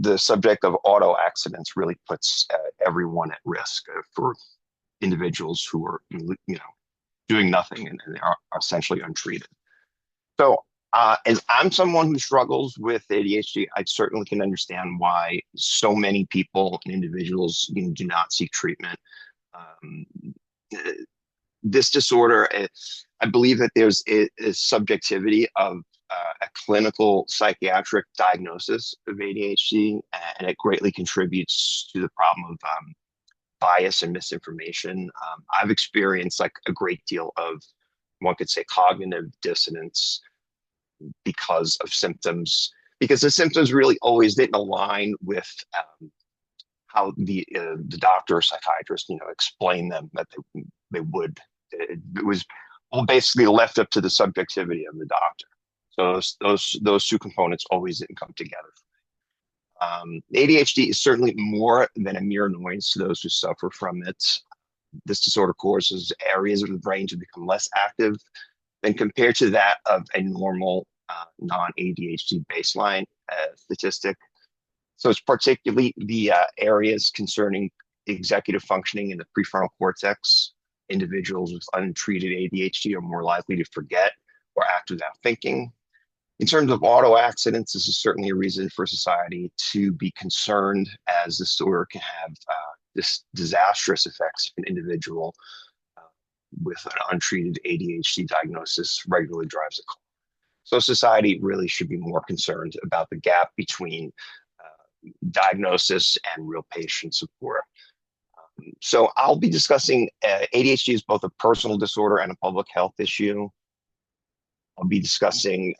the subject of auto accidents really puts everyone at risk for individuals who are, doing nothing and they are essentially untreated. So, as I'm someone who struggles with ADHD, I certainly can understand why so many people and individuals do not seek treatment. Um, uh, this disorder, I believe that there's a subjectivity of a clinical psychiatric diagnosis of ADHD, and it greatly contributes to the problem of bias and misinformation. I've experienced like a great deal of, one could say, cognitive dissonance because of symptoms, because the symptoms really always didn't align with how the doctor or psychiatrist, explained them that they would. It was all basically left up to the subjectivity of the doctor. So those two components always didn't come together. ADHD is certainly more than a mere annoyance to those who suffer from it. This disorder causes areas of the brain to become less active than compared to that of a normal non-ADHD baseline statistic. So it's particularly the areas concerning executive functioning in the prefrontal cortex. Individuals with untreated ADHD are more likely to forget or act without thinking. In terms of auto accidents, this is certainly a reason for society to be concerned, as this disorder can have this disastrous effects if an individual with an untreated ADHD diagnosis regularly drives a car. So society really should be more concerned about the gap between diagnosis and real patient support. So I'll be discussing ADHD as both a personal disorder and a public health issue. I'll be discussing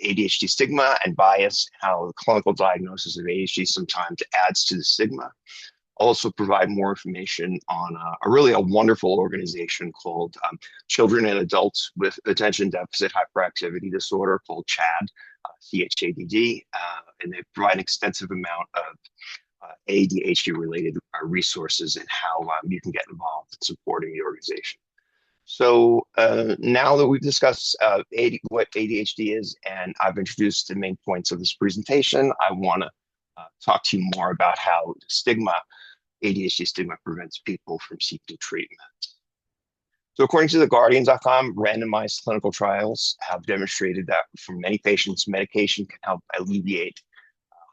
ADHD stigma and bias, how the clinical diagnosis of ADHD sometimes adds to the stigma. I'll also provide more information on a really wonderful organization called Children and Adults with Attention Deficit Hyperactivity Disorder, called CHADD, CHADD, and they provide an extensive amount of ADHD-related resources and how you can get involved in supporting the organization. So now that we've discussed what ADHD is and I've introduced the main points of this presentation, I want to talk to you more about how ADHD stigma prevents people from seeking treatment. So according to theguardian.com, randomized clinical trials have demonstrated that for many patients, medication can help alleviate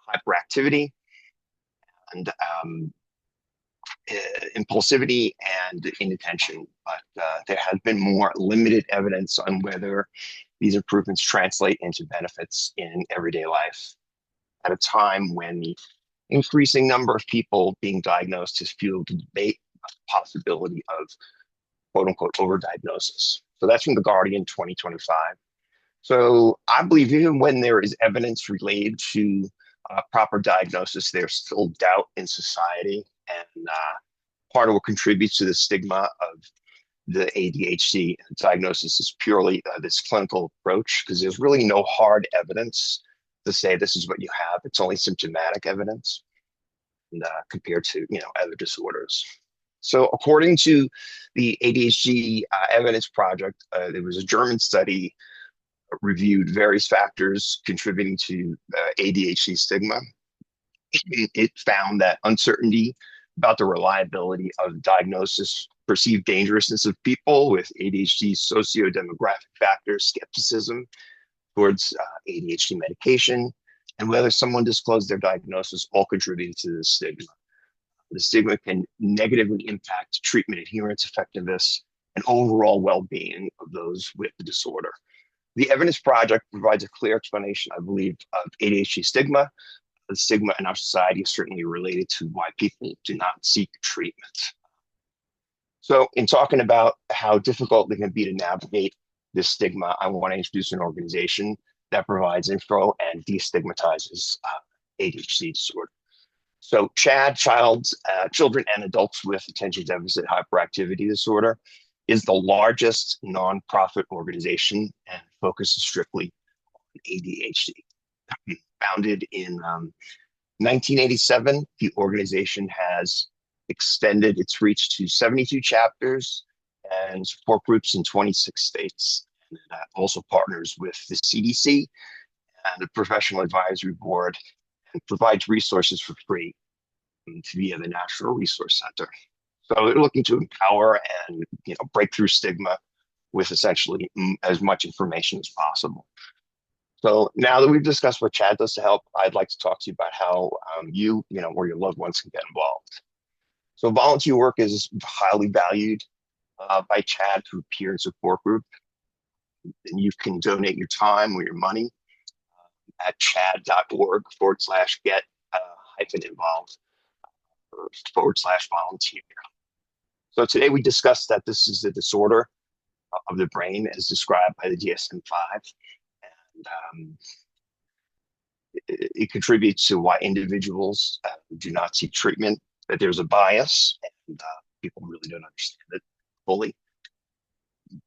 hyperactivity and impulsivity and inattention, but there has been more limited evidence on whether these improvements translate into benefits in everyday life at a time when the increasing number of people being diagnosed has fueled the debate about the possibility of quote unquote overdiagnosis. So that's from The Guardian 2025. So I believe even when there is evidence related to proper diagnosis, there's still doubt in society. And part of what contributes to the stigma of the ADHD diagnosis is purely this clinical approach, because there's really no hard evidence to say this is what you have. It's only symptomatic evidence and, compared to other disorders. So according to the ADHD Evidence Project, there was a German study reviewed various factors contributing to ADHD stigma. It found that uncertainty about the reliability of diagnosis, perceived dangerousness of people with ADHD, socio-demographic factors, skepticism towards ADHD medication, and whether someone disclosed their diagnosis all contributed to the stigma. The stigma can negatively impact treatment adherence, effectiveness, and overall well-being of those with the disorder. The Evidence Project provides a clear explanation, I believe, of ADHD stigma. The stigma in our society is certainly related to why people do not seek treatment. So in talking about how difficult it can be to navigate this stigma, I want to introduce an organization that provides info and destigmatizes ADHD disorder. So CHADD, Children and Adults with Attention Deficit Hyperactivity Disorder, is the largest nonprofit organization and focuses strictly on ADHD. Founded in 1987, the organization has extended its reach to 72 chapters and support groups in 26 states. And it also partners with the CDC and the Professional Advisory Board and provides resources for free via the National Resource Center. So they're looking to empower and break through stigma with essentially as much information as possible. So now that we've discussed what CHAD does to help, I'd like to talk to you about how or your loved ones can get involved. So volunteer work is highly valued by CHAD through peer and support group. And you can donate your time or your money at chad.org/get-involved /volunteer. So today we discussed that this is a disorder of the brain as described by the DSM-5. And it contributes to why individuals do not seek treatment, that there's a bias, and people really don't understand it fully.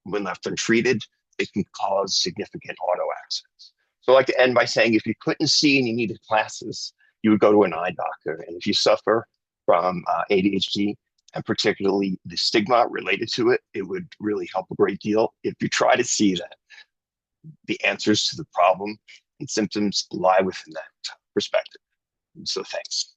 When left untreated, it can cause significant auto accidents. So I'd like to end by saying if you couldn't see and you needed glasses, you would go to an eye doctor. And if you suffer from ADHD, and particularly the stigma related to it, it would really help a great deal if you try to see that the answers to the problem and symptoms lie within that perspective. So thanks.